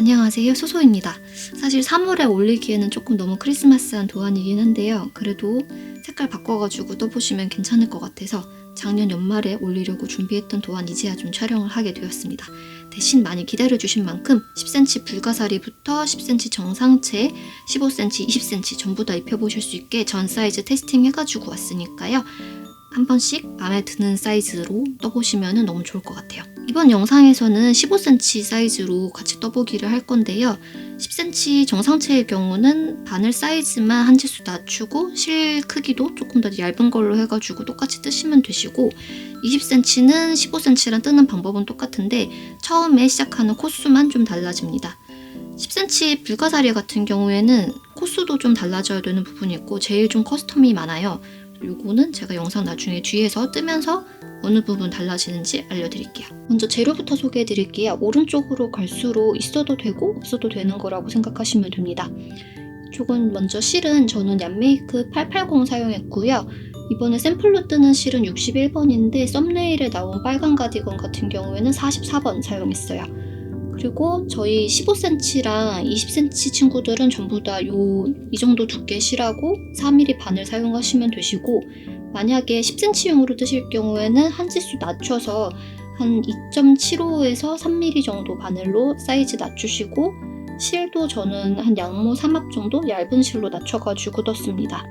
안녕하세요, 소소입니다. 사실 3월에 올리기에는 조금 너무 크리스마스한 도안이긴 한데요. 그래도 색깔 바꿔가지고 떠보시면 괜찮을 것 같아서 작년 연말에 올리려고 준비했던 도안 이제야 좀 촬영을 하게 되었습니다. 대신 많이 기다려주신 만큼 10cm 불가사리부터 10cm 정상체, 15cm, 20cm 전부 다 입혀보실 수 있게 전 사이즈 테스팅 해가지고 왔으니까요. 한 번씩 마음에 드는 사이즈로 떠보시면 너무 좋을 것 같아요. 이번 영상에서는 15cm 사이즈로 같이 떠보기를 할 건데요. 10cm 정상체의 경우는 바늘 사이즈만 한 지수 낮추고 실 크기도 조금 더 얇은 걸로 해가지고 똑같이 뜨시면 되시고, 20cm는 15cm랑 뜨는 방법은 똑같은데 처음에 시작하는 코수만 좀 달라집니다. 10cm 불가사리 같은 경우에는 코수도 좀 달라져야 되는 부분이 있고 제일 좀 커스텀이 많아요. 요거는 제가 영상 나중에 뒤에서 뜨면서 어느 부분 달라지는지 알려드릴게요. 먼저 재료부터 소개해드릴게요. 오른쪽으로 갈수록 있어도 되고 없어도 되는 거라고 생각하시면 됩니다. 이쪽은 먼저 실은 저는 얀메이크 880 사용했고요. 이번에 샘플로 뜨는 실은 61번인데 썸네일에 나온 빨간 가디건 같은 경우에는 44번 사용했어요. 그리고 저희 15cm랑 20cm 친구들은 전부 다 이 정도 두께 실하고 4mm 바늘 사용하시면 되시고, 만약에 10cm용으로 뜨실 경우에는 한 지수 낮춰서 한 2.75에서 3mm 정도 바늘로 사이즈 낮추시고, 실도 저는 한 양모 3합 정도 얇은 실로 낮춰가지고 떴습니다.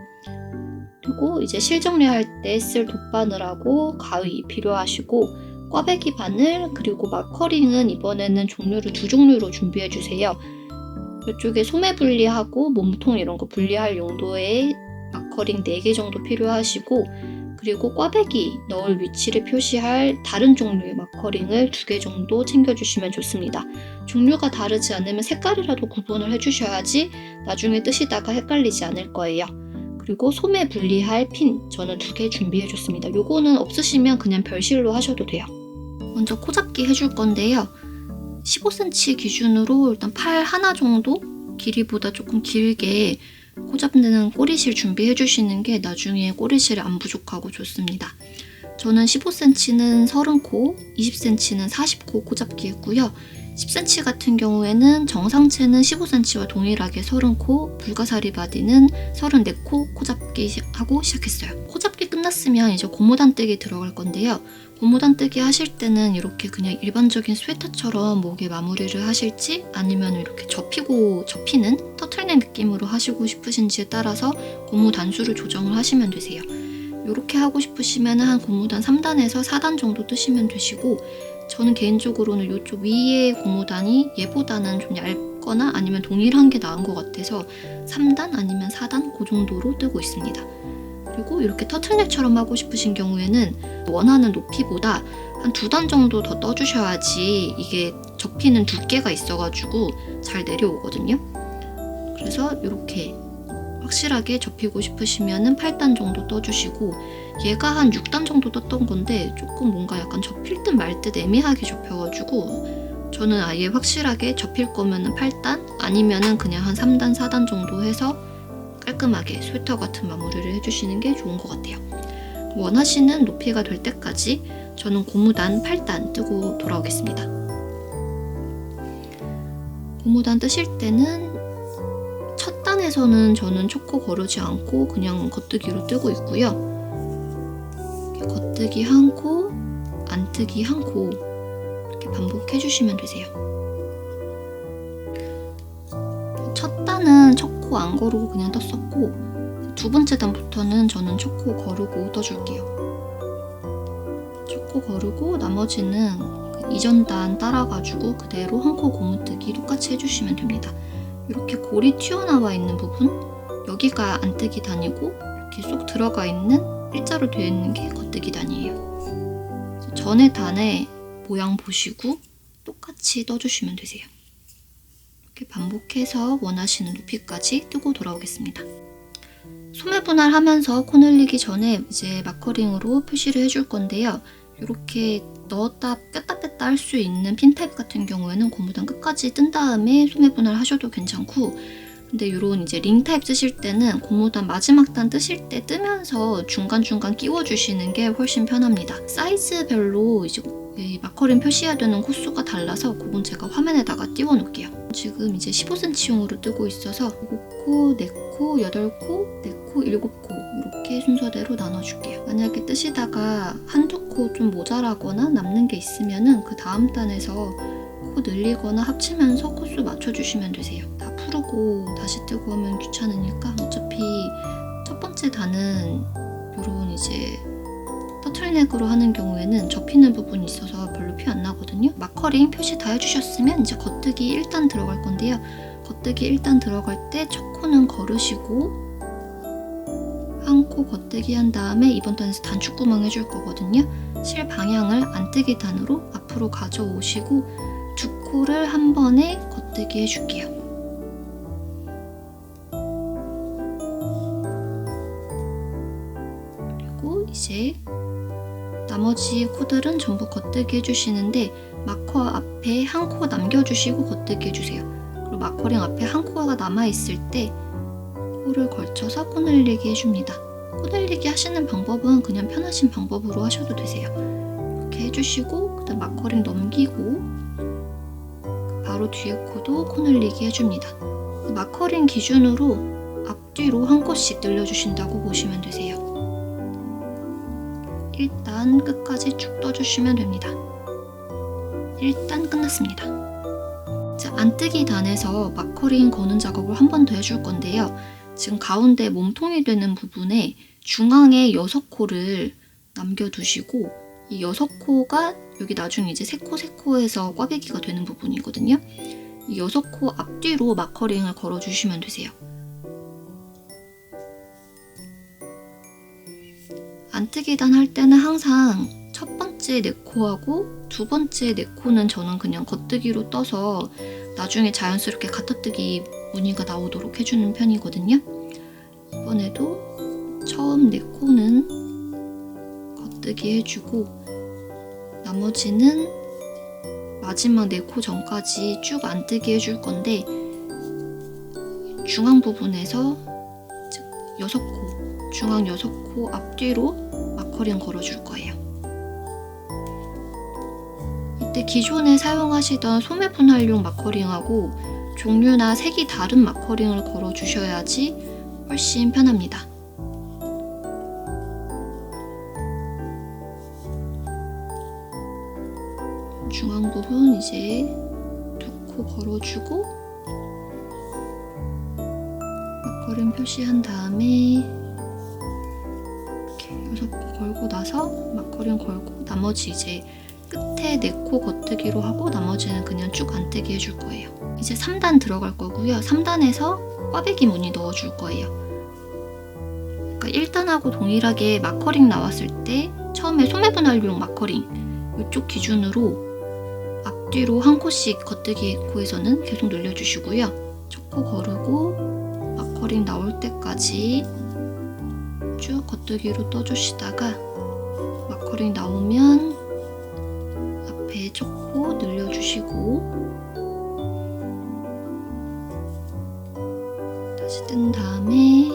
그리고 이제 실 정리할 때 쓸 돗바늘하고 가위 필요하시고, 꽈배기 바늘 그리고 마커링은 이번에는 종류를 두 종류로 준비해주세요. 이쪽에 소매 분리하고 몸통 이런 거 분리할 용도의 마커링 4개 정도 필요하시고, 그리고 꽈배기 넣을 위치를 표시할 다른 종류의 마커링을 2개 정도 챙겨주시면 좋습니다. 종류가 다르지 않으면 색깔이라도 구분을 해주셔야지 나중에 뜨시다가 헷갈리지 않을 거예요. 그리고 소매 분리할 핀 저는 2개 준비해줬습니다. 요거는 없으시면 그냥 별실로 하셔도 돼요. 먼저 코잡기 해줄 건데요. 15cm 기준으로 일단 팔 하나 정도 길이보다 조금 길게 코 잡는 꼬리실 준비해 주시는 게 나중에 꼬리실이 안 부족하고 좋습니다. 저는 15cm는 30코, 20cm는 40코 코잡기 했고요. 10cm 같은 경우에는 정상체는 15cm와 동일하게 30코, 불가사리 바디는 34코 코잡기 하고 시작했어요. 코잡기 끝났으면 이제 고무단뜨기 들어갈 건데요. 고무단뜨기 하실 때는 이렇게 그냥 일반적인 스웨터처럼 목에 마무리를 하실지 아니면 이렇게 접히는 터틀넥 느낌으로 하시고 싶으신지에 따라서 고무 단수를 조정을 하시면 되세요. 이렇게 하고 싶으시면 한 고무단 3단에서 4단 정도 뜨시면 되시고, 저는 개인적으로는 이쪽 위에 고무단이 얘보다는 좀 얇거나 아니면 동일한 게 나은 것 같아서 3단 아니면 4단 그 정도로 뜨고 있습니다. 그리고 이렇게 터틀넥처럼 하고 싶으신 경우에는 원하는 높이보다 한 2단 정도 더 떠주셔야지 이게 접히는 두께가 있어가지고 잘 내려오거든요. 그래서 이렇게 확실하게 접히고 싶으시면 8단 정도 떠주시고, 얘가 한 6단 정도 떴던 건데 조금 뭔가 약간 접힐 듯 말 듯 애매하게 접혀가지고 저는 아예 확실하게 접힐 거면 8단 아니면 그냥 한 3단, 4단 정도 해서 깔끔하게 스웨터 같은 마무리를 해주시는 게 좋은 것 같아요. 원하시는 높이가 될 때까지 저는 고무단 8단 뜨고 돌아오겠습니다. 고무단 뜨실 때는 첫 단에서는 저는 초코 거르지 않고 그냥 겉뜨기로 뜨고 있고요. 겉뜨기 한 코, 안뜨기 한 코 이렇게 반복해주시면 되세요. 첫 단은 첫 코 안 거르고 그냥 떴었고, 두 번째 단부터는 저는 첫 코 거르고 떠줄게요. 첫 코 거르고 나머지는 이전 단 따라가지고 그대로 한 코 고무뜨기 똑같이 해주시면 됩니다. 이렇게 골이 튀어나와 있는 부분, 여기가 안뜨기 단이고 이렇게 쏙 들어가 있는 일자로 되어 있는 게 겉뜨기 단이에요. 전의 단의 모양 보시고 똑같이 떠주시면 되세요. 이렇게 반복해서 원하시는 높이까지 뜨고 돌아오겠습니다. 소매 분할하면서 코 늘리기 전에 이제 마커링으로 표시를 해줄 건데요. 이렇게 넣었다 뺐다 뺐다 할 수 있는 핀 타입 같은 경우에는 고무단 끝까지 뜬 다음에 소매 분할 하셔도 괜찮고, 근데 이런 이제 링 타입 쓰실 때는 고무단 마지막 단 뜨실 때 뜨면서 중간중간 끼워주시는 게 훨씬 편합니다. 사이즈별로 이제 이 마커링 표시해야 되는 코수가 달라서 그건 제가 화면에다가 띄워 놓을게요. 지금 이제 15cm용으로 뜨고 있어서 7코, 4코, 8코, 4코, 7코 이렇게 순서대로 나눠줄게요. 만약에 뜨시다가 한두 코 좀 모자라거나 남는 게 있으면은 그 다음 단에서 코 늘리거나 합치면서 코수 맞춰주시면 되세요. 다 풀고 다시 뜨고 하면 귀찮으니까 어차피 첫 번째 단은 요런 이제 터틀넥으로 하는 경우에는 접히는 부분이 있어서 별로 피 안 나거든요. 마커링 표시 다 해주셨으면 이제 겉뜨기 1단 들어갈 건데요. 겉뜨기 1단 들어갈 때 첫 코는 걸으시고 한 코 겉뜨기 한 다음에 이번 단에서 단축구멍 해줄 거거든요. 실 방향을 안뜨기 단으로 앞으로 가져오시고 두 코를 한 번에 겉뜨기 해줄게요. 그리고 이제 나머지 코들은 전부 겉뜨기 해주시는데 마커 앞에 한 코 남겨주시고 겉뜨기 해주세요. 그리고 마커링 앞에 한 코가 남아있을 때 코를 걸쳐서 코 늘리기 해줍니다. 코 늘리기 하시는 방법은 그냥 편하신 방법으로 하셔도 되세요. 이렇게 해주시고 그다음 마커링 넘기고 바로 뒤에 코도 코 늘리기 해줍니다. 마커링 기준으로 앞뒤로 한 코씩 늘려주신다고 보시면 되세요. 일단 끝까지 쭉 떠주시면 됩니다. 일단 끝났습니다. 자, 안뜨기 단에서 마커링 거는 작업을 한 번 더 해줄 건데요. 지금 가운데 몸통이 되는 부분에 중앙에 6코를 남겨두시고 이 6코가 여기 나중에 이제 3코 꽈배기가 되는 부분이거든요. 이 6코 앞뒤로 마커링을 걸어주시면 되세요. 안뜨기 단 할 때는 항상 첫 번째 4코하고 두 번째 4코는 저는 그냥 겉뜨기로 떠서 나중에 자연스럽게 가터뜨기 무늬가 나오도록 해주는 편이거든요. 이번에도 처음 4코는 겉뜨기 해주고 나머지는 마지막 4코 전까지 쭉 안뜨기 해줄 건데 중앙 부분에서 6코, 중앙 6코 앞뒤로 마커링 걸어줄 거예요. 이때 기존에 사용하시던 소매 분할용 마커링하고 종류나 색이 다른 마커링을 걸어주셔야지 훨씬 편합니다. 중앙 부분 이제 2코 걸어주고 마커링 표시한 다음에 이렇게 6코 걸고 나서 마커링 걸고 나머지 이제 끝에 4코 겉뜨기로 하고 나머지는 그냥 쭉 안뜨기 해줄 거예요. 이제 3단 들어갈 거고요. 3단에서 꽈배기 무늬 넣어줄 거예요. 그러니까 1단하고 동일하게 마커링 나왔을 때 처음에 소매 분할용 마커링 이쪽 기준으로 앞뒤로 한 코씩 겉뜨기 코에서는 계속 늘려주시고요. 첫 코 거르고 마커링 나올 때까지 쭉 겉뜨기로 떠주시다가 마커링 나오면 앞에 첫 코 늘려주시고 다시 뜬 다음에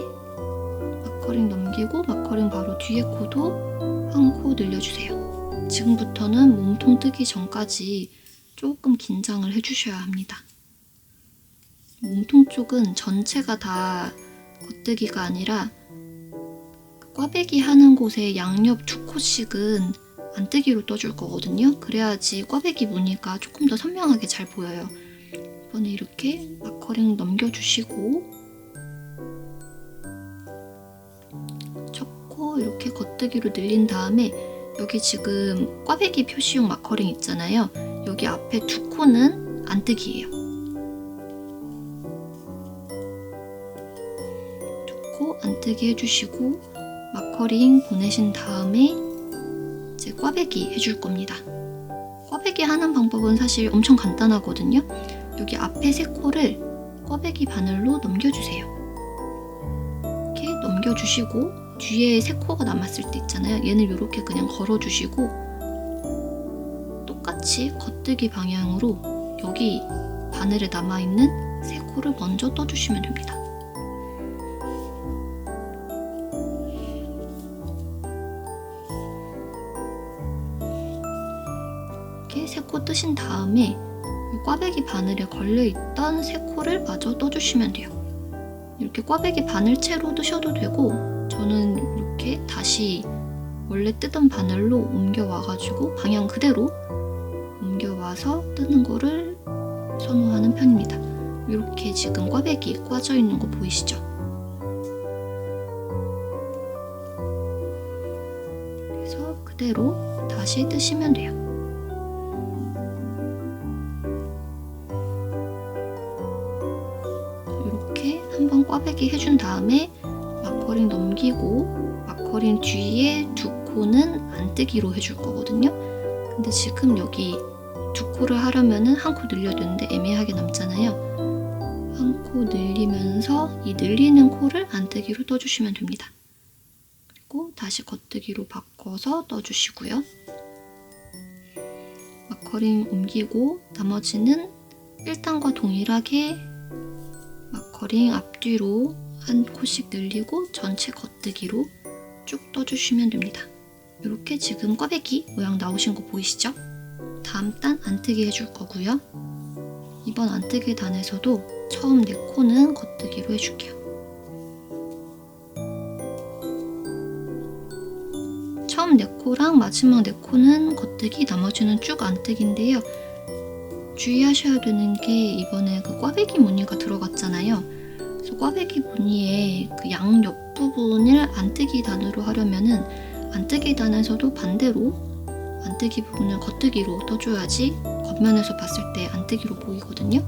마커링 넘기고 마커링 바로 뒤에 코도 한 코 늘려주세요. 지금부터는 몸통 뜨기 전까지 조금 긴장을 해주셔야 합니다. 몸통 쪽은 전체가 다 겉뜨기가 아니라 꽈배기 하는 곳에 양옆 2코씩은 안뜨기로 떠줄 거거든요. 그래야지 꽈배기 무늬가 조금 더 선명하게 잘 보여요. 이번에 이렇게 마커링 넘겨주시고 첫 코 이렇게 겉뜨기로 늘린 다음에 여기 지금 꽈배기 표시용 마커링 있잖아요. 여기 앞에 2코는 안뜨기예요. 2코 안뜨기 해주시고 마커링 보내신 다음에 이제 꽈배기 해줄 겁니다. 꽈배기 하는 방법은 사실 엄청 간단하거든요. 여기 앞에 3코를 꽈배기 바늘로 넘겨주세요. 이렇게 넘겨주시고 뒤에 3코가 남았을 때 있잖아요. 얘는 이렇게 그냥 걸어주시고 똑같이 겉뜨기 방향으로 여기 바늘에 남아있는 3코를 먼저 떠주시면 됩니다. 코 뜨신 다음에 꽈배기 바늘에 걸려있던 새 코를 마저 떠주시면 돼요. 이렇게 꽈배기 바늘 채로 뜨셔도 되고, 저는 이렇게 다시 원래 뜨던 바늘로 옮겨와가지고 방향 그대로 옮겨와서 뜨는 거를 선호하는 편입니다. 이렇게 지금 꽈배기 꽈져 있는 거 보이시죠? 그래서 그대로 다시 뜨시면 돼요. 이렇게 한번 꽈배기 해준 다음에 마커링 넘기고, 마커링 뒤에 두 코는 안뜨기로 해줄 거거든요. 근데 지금 여기 두 코를 하려면은 한 코 늘려야 되는데 애매하게 남잖아요. 한 코 늘리면서 이 늘리는 코를 안뜨기로 떠주시면 됩니다. 그리고 다시 겉뜨기로 바꿔서 떠주시고요. 마커링 옮기고 나머지는 1단과 동일하게 마커링 앞뒤로 한 코씩 늘리고 전체 겉뜨기로 쭉 떠주시면 됩니다. 이렇게 지금 꽈배기 모양 나오신 거 보이시죠? 다음 단 안뜨기 해줄 거고요. 이번 안뜨기 단에서도 처음 4코는 겉뜨기로 해줄게요. 처음 4코랑 마지막 4코는 겉뜨기, 나머지는 쭉 안뜨기인데요. 주의하셔야 되는 게 이번에 그 꽈배기 무늬가 들어갔잖아요. 그래서 꽈배기 무늬의 그 양옆 부분을 안뜨기 단으로 하려면은 안뜨기 단에서도 반대로 안뜨기 부분을 겉뜨기로 떠줘야지 겉면에서 봤을 때 안뜨기로 보이거든요.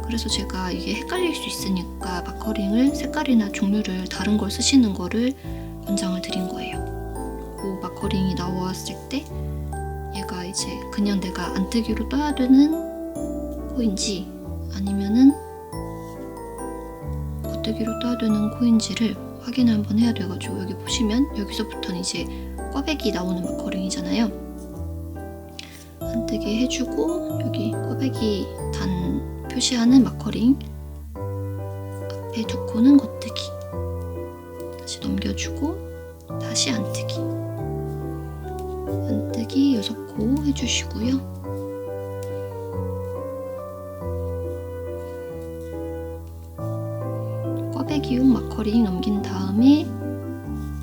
그래서 제가 이게 헷갈릴 수 있으니까 마커링을 색깔이나 종류를 다른 걸 쓰시는 거를 권장을 드린 거예요. 그리고 마커링이 나왔을 때 얘가 이제 그냥 내가 안뜨기로 떠야 되는 코인지 아니면은 겉뜨기로 떠야 되는 코인지를 확인을 한번 해야 돼가지고, 여기 보시면 여기서부터는 이제 꽈배기 나오는 마커링이잖아요. 안뜨기 해주고 여기 꽈배기 단 표시하는 마커링 앞에 두 코는 겉뜨기, 다시 넘겨주고 다시 안뜨기, 안뜨기 6코 해주시고요. 꽈배기용 마커링 넘긴 다음에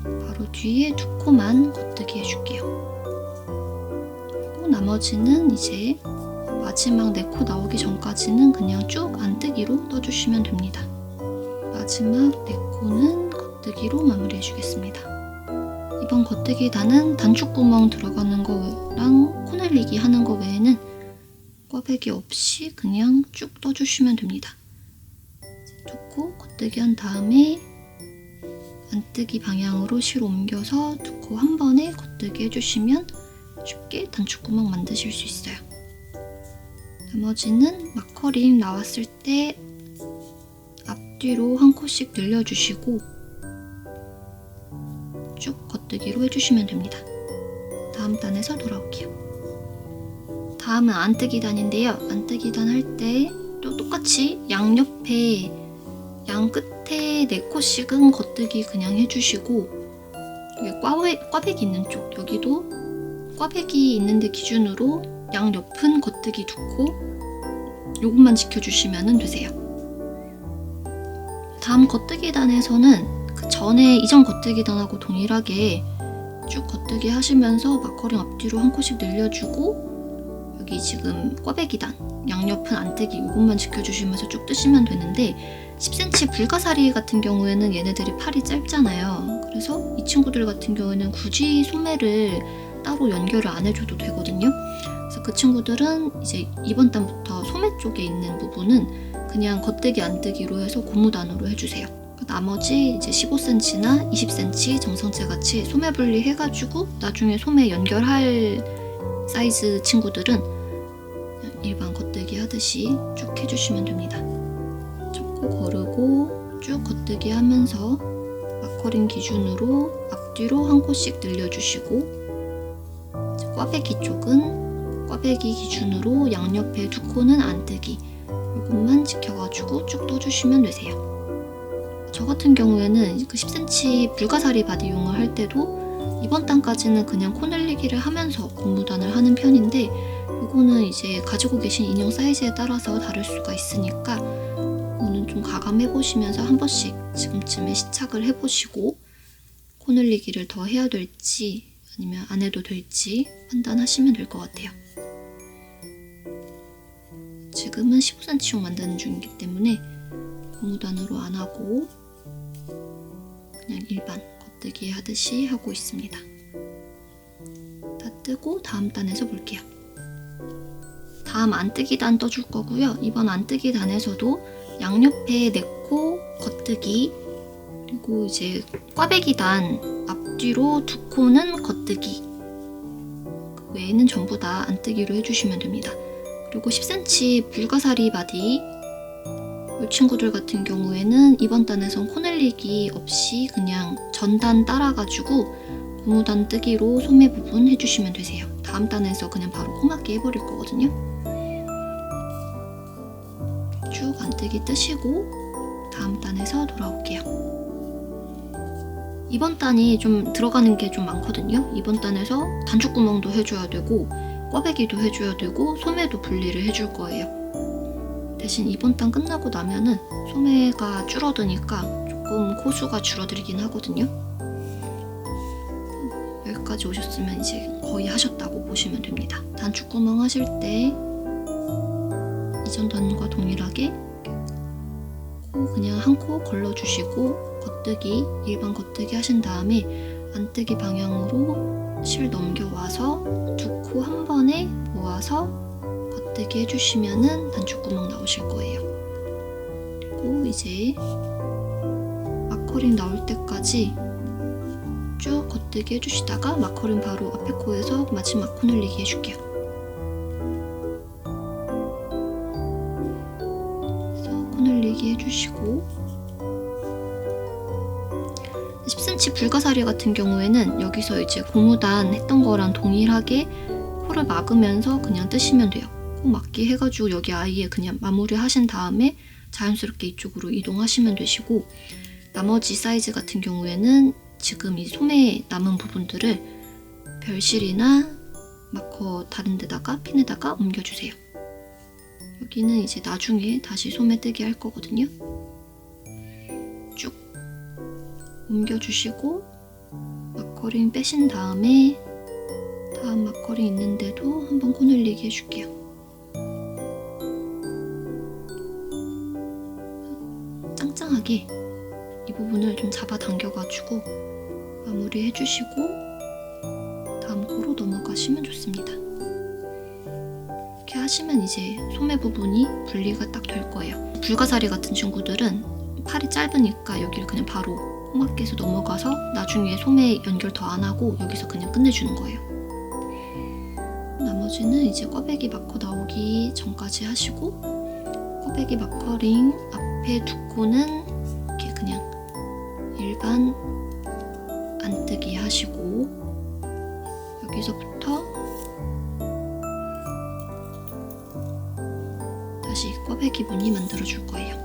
바로 뒤에 2코만 겉뜨기 해줄게요. 그리고 나머지는 이제 마지막 4코 나오기 전까지는 그냥 쭉 안뜨기로 떠주시면 됩니다. 마지막 4코는 겉뜨기로 마무리해 주겠습니다. 이번 겉뜨기 단은 단축구멍 들어가는 거랑 코 날리기 하는 거 외에는 꽈배기 없이 그냥 쭉 떠주시면 됩니다. 2코 겉뜨기 한 다음에 안뜨기 방향으로 실 옮겨서 2코 한 번에 겉뜨기 해주시면 쉽게 단축구멍 만드실 수 있어요. 나머지는 마커링 나왔을 때 앞뒤로 한 코씩 늘려주시고 쭉 겉뜨기로 해주시면 됩니다. 다음 단에서 돌아올게요. 다음은 안뜨기 단인데요. 안뜨기 단 할 때 또 똑같이 양옆에 양 끝에 4코씩은 겉뜨기 그냥 해주시고, 여기 꽈배기 있는 쪽, 여기도 꽈배기 있는 데 기준으로 양옆은 겉뜨기 2코, 요것만 지켜주시면 되세요. 다음 겉뜨기 단에서는 그 전에 이전 겉뜨기 단하고 동일하게 쭉 겉뜨기 하시면서 마커링 앞뒤로 한 코씩 늘려주고, 여기 지금 꽈배기 단 양옆은 안뜨기 요것만 지켜주시면서 쭉 뜨시면 되는데, 10cm 불가사리 같은 경우에는 얘네들이 팔이 짧잖아요. 그래서 이 친구들 같은 경우에는 굳이 소매를 따로 연결을 안 해줘도 되거든요. 그래서 그 친구들은 이제 이번 단부터 소매 쪽에 있는 부분은 그냥 겉뜨기 안뜨기로 해서 고무단으로 해주세요. 나머지 이제 15cm나 20cm 정성체 같이 소매 분리 해가지고 나중에 소매 연결할 사이즈 친구들은 일반 겉뜨기 하듯이 쭉 해주시면 됩니다. 접고 거르고 쭉 겉뜨기 하면서 마커링 기준으로 앞뒤로 한 코씩 늘려주시고, 꽈배기 쪽은 꽈배기 기준으로 양옆에 2코는 안뜨기, 이것만 지켜가지고 쭉 떠주시면 되세요. 저 같은 경우에는 그 10cm 불가사리 바디 이용을 할 때도 이번 단까지는 그냥 코 늘리기를 하면서 고무단을 하는 편인데, 요거는 이제 가지고 계신 인형 사이즈에 따라서 다를 수가 있으니까 이거는 좀 가감해 보시면서 한 번씩 지금쯤에 시착을 해보시고 코 늘리기를 더 해야 될지 아니면 안 해도 될지 판단하시면 될 것 같아요. 지금은 15cm용 만드는 중이기 때문에 고무단으로 안 하고 그냥 일반 겉뜨기 하듯이 하고 있습니다. 다 뜨고 다음 단에서 볼게요. 다음 안뜨기 단 떠줄 거고요. 이번 안뜨기 단에서도 양옆에 4코 겉뜨기, 그리고 이제 꽈배기 단 앞뒤로 2코는 겉뜨기, 그 외에는 전부 다 안뜨기로 해주시면 됩니다. 그리고 10cm 불가사리 바디, 이 친구들 같은 경우에는 이번 단에선 코 늘리기 없이 그냥 전단 따라가지고 고무단 뜨기로 소매 부분 해주시면 되세요. 다음 단에서 그냥 바로 코맞기 해버릴 거거든요. 쭉 안뜨기 뜨시고 다음 단에서 돌아올게요. 이번 단이 좀 들어가는 게 좀 많거든요. 이번 단에서 단축구멍도 해줘야 되고 꽈배기도 해줘야 되고 소매도 분리를 해줄 거예요. 대신 이번 단 끝나고 나면은 소매가 줄어드니까 조금 코수가 줄어들긴 하거든요. 여기까지 오셨으면 이제 거의 하셨다고 보시면 됩니다. 단축구멍 하실 때 이전 단과 동일하게 코 그냥 한 코 걸러주시고 겉뜨기, 일반 겉뜨기 하신 다음에 안뜨기 방향으로 실 넘겨와서 2코 한 번에 모아서 겉뜨기 해주시면은 단축구멍 나오실 거예요. 그리고 이제 마커링 나올 때까지 쭉 겉뜨기 해주시다가 마커링 바로 앞에 코에서 마지막 코 늘리기 해줄게요. 그래서 코 늘리기 해주시고 10cm 불가사리 같은 경우에는 여기서 이제 고무단 했던 거랑 동일하게 코를 막으면서 그냥 뜨시면 돼요. 코 막기 해가지고 여기 아예 그냥 마무리 하신 다음에 자연스럽게 이쪽으로 이동하시면 되시고, 나머지 사이즈 같은 경우에는 지금 이 소매 남은 부분들을 별실이나 마커 다른 데다가 핀에다가 옮겨주세요. 여기는 이제 나중에 다시 소매 뜨기 할 거거든요. 쭉 옮겨주시고 마커링 빼신 다음에 다음 마커링 있는데도 한번 코 늘리기 해줄게요. 짱짱하게 이 부분을 좀 잡아당겨가지고 마무리 해주시고 다음 코로 넘어가시면 좋습니다. 이렇게 하시면 이제 소매 부분이 분리가 딱 될 거예요. 불가사리 같은 친구들은 팔이 짧으니까 여기를 그냥 바로 코막기에서 넘어가서 나중에 소매 연결 더 안 하고 여기서 그냥 끝내주는 거예요. 나머지는 이제 꽈배기 마커 나오기 전까지 하시고, 꽈배기 마커링 앞에 2코는 이렇게 그냥 일반 안뜨기 하시고, 여기서부터 다시 꽈배기 무늬 만들어 줄 거예요.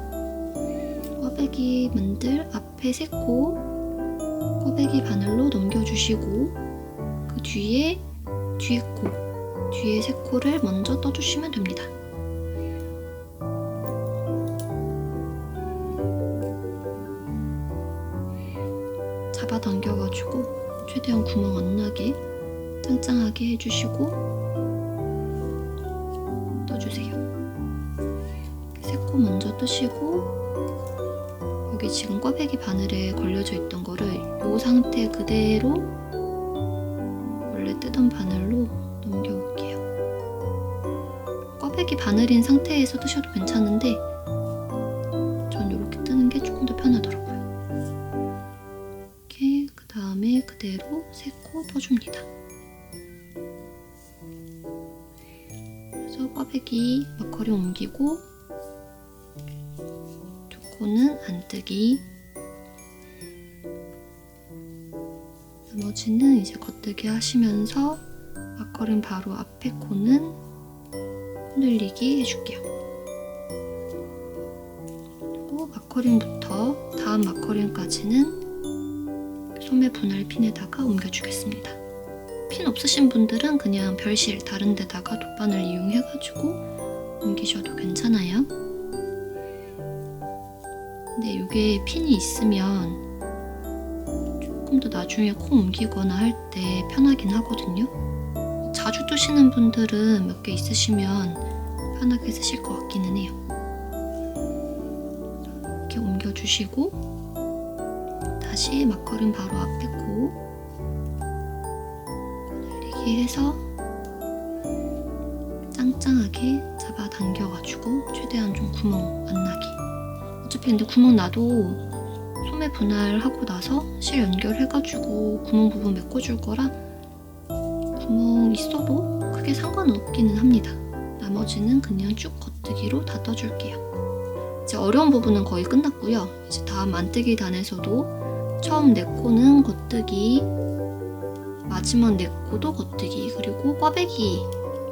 꽈배기 문들 앞에 3코 꽈배기 바늘로 넘겨주시고, 그 뒤에 뒤에 3코를 먼저 떠주시면 됩니다. 잡아당겨가지고 최대한 구멍 안 나게 짱짱하게 해주시고 떠주세요. 3코 먼저 뜨시고, 여기 지금 꽈배기 바늘에 걸려져 있던 거를 이 상태 그대로 원래 뜨던 바늘로 넘겨올게요. 꽈배기 바늘인 상태에서 뜨셔도 괜찮은데 전 이렇게 뜨는 게 조금 더 편하더라고요. 이렇게 그 다음에 그대로 3코 떠줍니다. 그래서 꽈배기 마커링 옮기고 2코는 안뜨기, 나머지는 이제 겉뜨기 하시면서 마커링 바로 앞에 코는 늘리기 해줄게요. 그리고 마커링부터 다음 마커링까지는 소매 분할 핀에다가 옮겨주겠습니다. 핀 없으신 분들은 그냥 별실 다른 데다가 돗바늘 이용해가지고 옮기셔도 괜찮아요. 근데 이게 핀이 있으면 조금 더 나중에 코 옮기거나 할 때 편하긴 하거든요. 자주 뜨시는 분들은 몇 개 있으시면 편하게 쓰실 것 같기는 해요. 이렇게 옮겨주시고 다시 마커링 바로 앞에 코 늘리기 해서 짱짱하게 잡아당겨가지고 최대한 좀 구멍 안 나게. 어차피 근데 구멍 나도 소매 분할하고 나서 실 연결해가지고 구멍 부분 메꿔줄 거라 구멍 있어도 크게 상관은 없기는 합니다. 나머지는 그냥 쭉 겉뜨기로 다 떠줄게요. 이제 어려운 부분은 거의 끝났고요. 이제 다음 안뜨기 단에서도 처음 4코는 겉뜨기, 마지막 4코도 겉뜨기, 그리고 꽈배기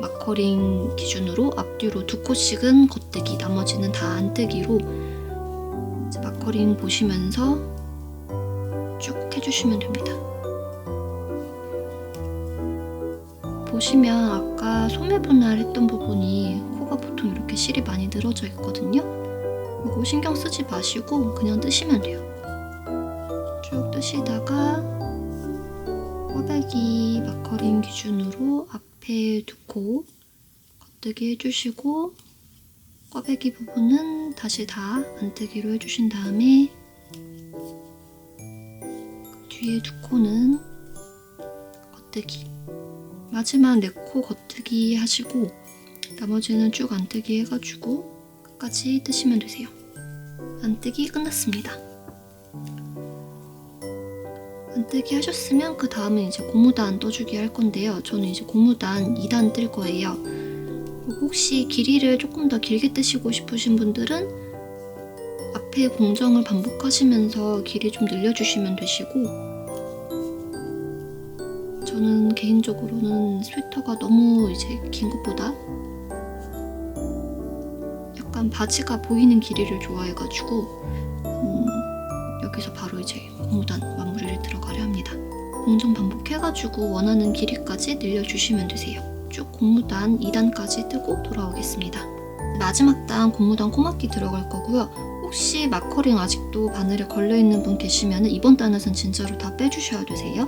마커링 기준으로 앞뒤로 2코씩은 겉뜨기, 나머지는 다 안뜨기로 이제 마커링 보시면서 쭉 해주시면 됩니다. 보시면 아까 소매 분할했던 부분이 코가 보통 이렇게 실이 많이 늘어져 있거든요. 이거 신경 쓰지 마시고 그냥 뜨시면 돼요. 쭉 뜨시다가 꽈배기 마커링 기준으로 앞에 2코 겉뜨기 해주시고 꽈배기 부분은 다시 다 안뜨기로 해주신 다음에 뒤에 2코는 겉뜨기, 마지막 4코 겉뜨기 하시고 나머지는 쭉 안뜨기 해가지고 끝까지 뜨시면 되세요. 안뜨기 끝났습니다. 안뜨기 하셨으면 그 다음은 이제 고무단 떠주기 할 건데요. 저는 이제 고무단 2단 뜰 거예요. 혹시 길이를 조금 더 길게 뜨시고 싶으신 분들은 앞에 공정을 반복하시면서 길이 좀 늘려주시면 되시고, 저는 개인적으로는 스웨터가 너무 이제 긴 것보다 약간 바지가 보이는 길이를 좋아해가지고 여기서 바로 이제 고무단 마무리를 들어가려 합니다. 공정 반복해가지고 원하는 길이까지 늘려주시면 되세요. 쭉 고무단 2단까지 뜨고 돌아오겠습니다. 마지막 단 고무단 코막기 들어갈 거고요. 혹시 마커링 아직도 바늘에 걸려있는 분 계시면 이번 단에선 진짜로 다 빼주셔야 되세요.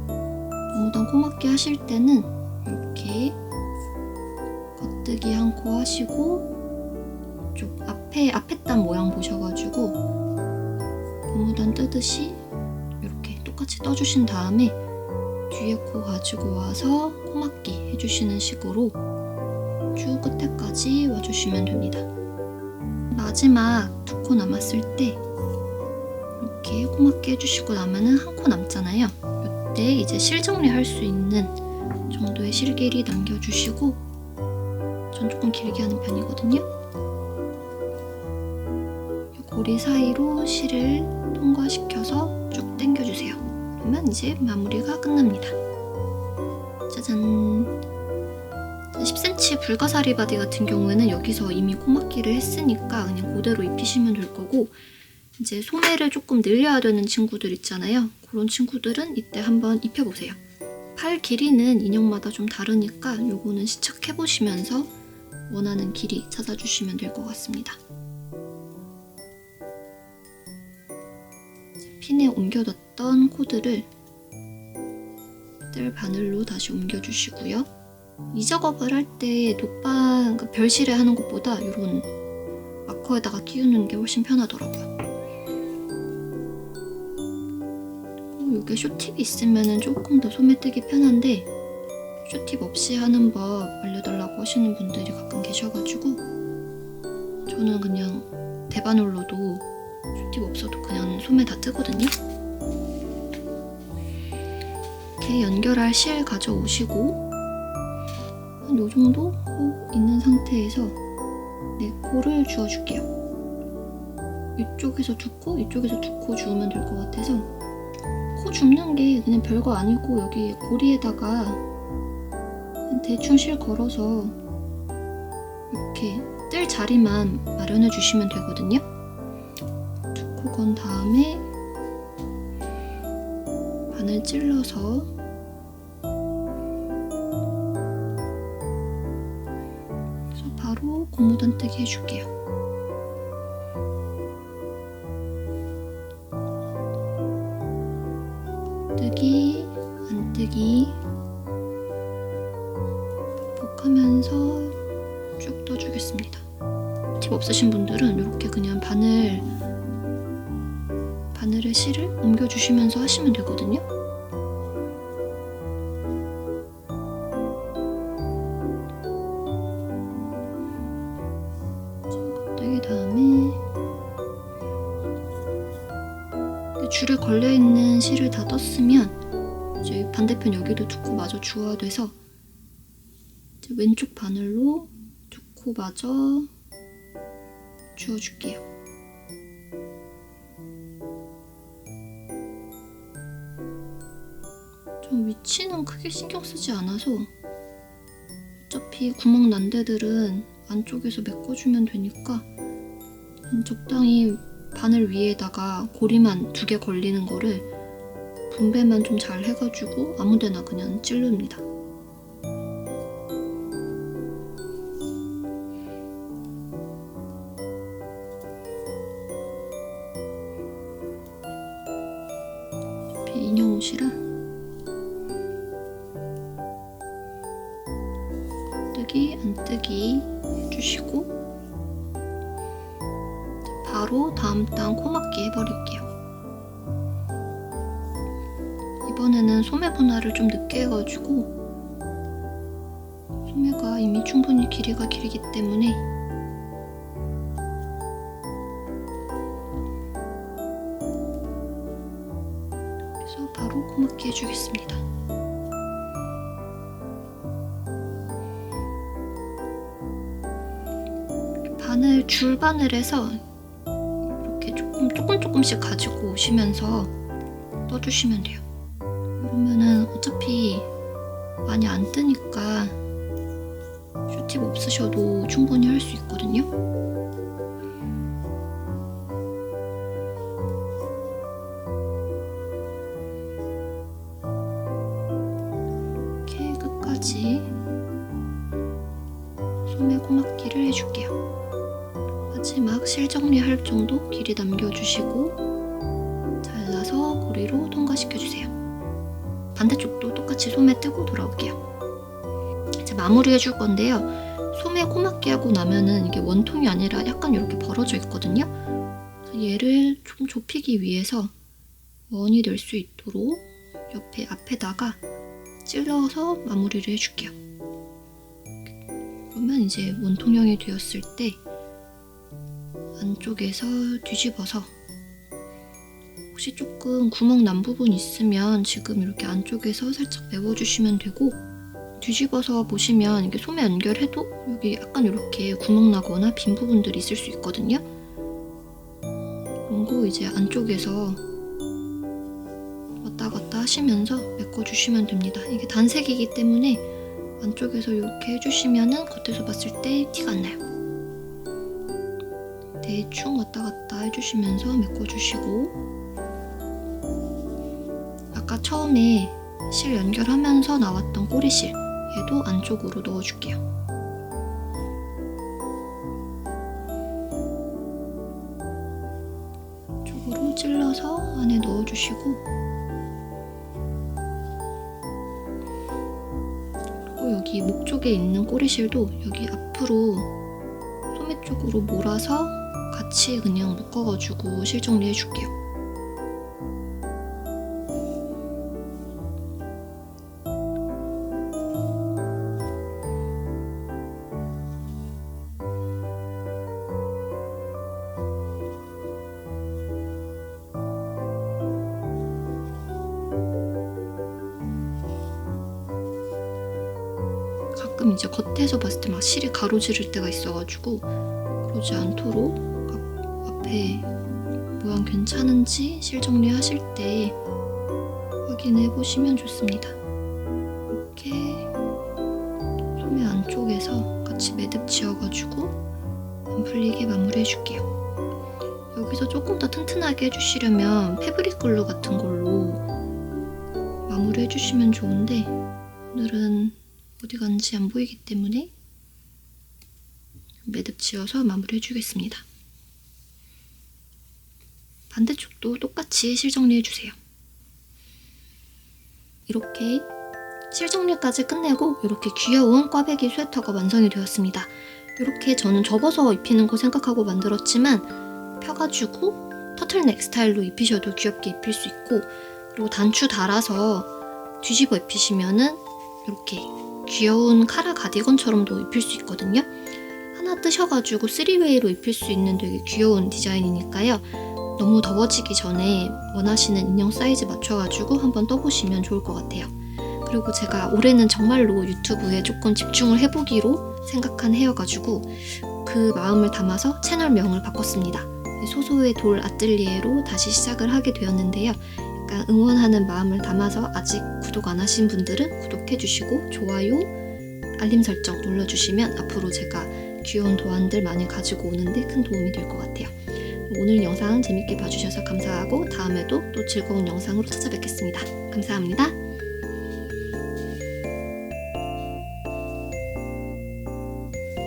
고무단 코막기 하실 때는 이렇게 겉뜨기 한 코 하시고 쪽 앞에 단 모양 보셔가지고 고무단 뜨듯이 이렇게 똑같이 떠주신 다음에 뒤에 코 가지고 와서 코막기 해주시는 식으로 쭉 끝에까지 와주시면 됩니다. 마지막 2코 남았을 때 이렇게 코막기 해주시고 나면은 한 코 남잖아요. 이때 이제 실 정리할 수 있는 정도의 실 길이 남겨주시고, 전 조금 길게 하는 편이거든요. 고리 사이로 실을 통과시켜서 쭉 당겨주세요. 그러면 이제 마무리가 끝납니다. 짜잔! 10cm 불가사리 바디 같은 경우에는 여기서 이미 코막기를 했으니까 그냥 그대로 입히시면 될 거고, 이제 소매를 조금 늘려야 되는 친구들 있잖아요. 그런 친구들은 이때 한번 입혀보세요. 팔 길이는 인형마다 좀 다르니까 요거는 시착해보시면서 원하는 길이 찾아주시면 될 것 같습니다. 핀에 옮겨뒀던 코드를 뜰 바늘로 다시 옮겨주시고요. 이 작업을 할 때 돗바, 그러니까 별실에 하는 것보다 이런 마커에다가 끼우는 게 훨씬 편하더라고요. 이게 쇼팁이 있으면 조금 더 소매 뜨기 편한데 쇼팁 없이 하는 법 알려달라고 하시는 분들이 가끔 계셔가지고 저는 그냥 대바늘로도 쇼팁 없어도 그냥 소매 다 뜨거든요. 이렇게 연결할 실 가져오시고 한 요 정도 코 있는 상태에서 4코를 주워줄게요. 이쪽에서 2코, 이쪽에서 2코 주우면 될 것 같아서 코 줍는 게 그냥 별거 아니고 여기 고리에다가 대충 실 걸어서 이렇게 뜰 자리만 마련해 주시면 되거든요. 2코 건 다음에 바늘 찔러서 고무 단뜨기 해줄게요. 뜨기, 안 뜨기 반복하면서 쭉 떠주겠습니다. 팁 없으신 분들은 이렇게 그냥 바늘에 실을 옮겨주시면서 하시면 되거든요. 뜨기 다음에 줄에 걸려있는 실을 다 떴으면 이제 반대편 여기도 두 코 마저 주어야 돼서 이제 왼쪽 바늘로 두 코 마저 주워줄게요. 좀 위치는 크게 신경 쓰지 않아서 어차피 구멍 난 데들은 안쪽에서 메꿔주면 되니까 적당히 바늘 위에다가 고리만 2개 걸리는 거를 분배만 좀 잘 해가지고 아무데나 그냥 찌릅니다. 인형 옷이라 뜨기 안 뜨기 해주시고 바로 다음 단 코막기 해버릴게요. 이번에는 소매 분할을 좀 늦게 해가지고 소매가 이미 충분히 길이가 길기 때문에 그래서 바로 코막기 해주겠습니다. 줄 바늘에서 이렇게 조금씩 가지고 오시면서 떠주시면 돼요. 그러면은 어차피 많이 안 뜨니까 슈팁 없으셔도 충분히 할 수 있거든요. 이렇게 끝까지 소매 코막기를 해줄게요. 마지막 실 정리할 정도 길이 남겨주시고 잘라서 고리로 통과시켜주세요. 반대쪽도 똑같이 소매 뜨고 돌아올게요. 이제 마무리 해줄 건데요. 소매 코막기 하고 나면은 이게 원통이 아니라 약간 이렇게 벌어져 있거든요. 그래서 얘를 좀 좁히기 위해서 원이 될 수 있도록 앞에다가 찔러서 마무리를 해줄게요. 그러면 이제 원통형이 되었을 때 안쪽에서 뒤집어서 혹시 조금 구멍 난 부분 있으면 지금 이렇게 안쪽에서 살짝 메워주시면 되고 뒤집어서 보시면 이게 소매 연결해도 여기 약간 이렇게 구멍 나거나 빈 부분들이 있을 수 있거든요. 이런 거 이제 안쪽에서 왔다 갔다 하시면서 메꿔주시면 됩니다. 이게 단색이기 때문에 안쪽에서 이렇게 해주시면은 겉에서 봤을 때 티가 안 나요. 대충 왔다 갔다 해주시면서 메꿔주시고 아까 처음에 실 연결하면서 나왔던 꼬리실 얘도 안쪽으로 넣어줄게요. 쪽으로 찔러서 안에 넣어주시고 그리고 여기 목 쪽에 있는 꼬리실도 여기 앞으로 소매 쪽으로 몰아서 같이 그냥 묶어가지고 실 정리해줄게요. 가끔 이제 겉에서 봤을 때 막 실이 가로지를 때가 있어가지고 그러지 않도록 앞에 모양 괜찮은지 실 정리하실 때 확인해 보시면 좋습니다. 이렇게 소매 안쪽에서 같이 매듭 지어가지고 안 풀리게 마무리 해줄게요. 여기서 조금 더 튼튼하게 해주시려면 패브릭 글루 같은 걸로 마무리 해주시면 좋은데 오늘은 어디 간지 안 보이기 때문에 매듭 지어서 마무리 해주겠습니다. 반대쪽도 똑같이 실정리해주세요. 이렇게 실정리까지 끝내고 이렇게 귀여운 꽈배기 스웨터가 완성이 되었습니다. 이렇게 저는 접어서 입히는 거 생각하고 만들었지만 펴가지고 터틀넥 스타일로 입히셔도 귀엽게 입힐 수 있고, 그리고 단추 달아서 뒤집어 입히시면은 이렇게 귀여운 카라 가디건처럼도 입힐 수 있거든요. 하나 뜨셔가지고 3웨이로 입힐 수 있는 되게 귀여운 디자인이니까요. 너무 더워지기 전에 원하시는 인형 사이즈 맞춰가지고 한번 떠보시면 좋을 것 같아요. 그리고 제가 올해는 정말로 유튜브에 조금 집중을 해보기로 생각한 해여가지고 그 마음을 담아서 채널명을 바꿨습니다. 소소의 돌 아뜰리에로 다시 시작을 하게 되었는데요. 약간 응원하는 마음을 담아서 아직 구독 안 하신 분들은 구독해주시고 좋아요, 알림 설정 눌러주시면 앞으로 제가 귀여운 도안들 많이 가지고 오는데 큰 도움이 될 것 같아요. 오늘 영상 재밌게 봐주셔서 감사하고 다음에도 또 즐거운 영상으로 찾아뵙겠습니다. 감사합니다.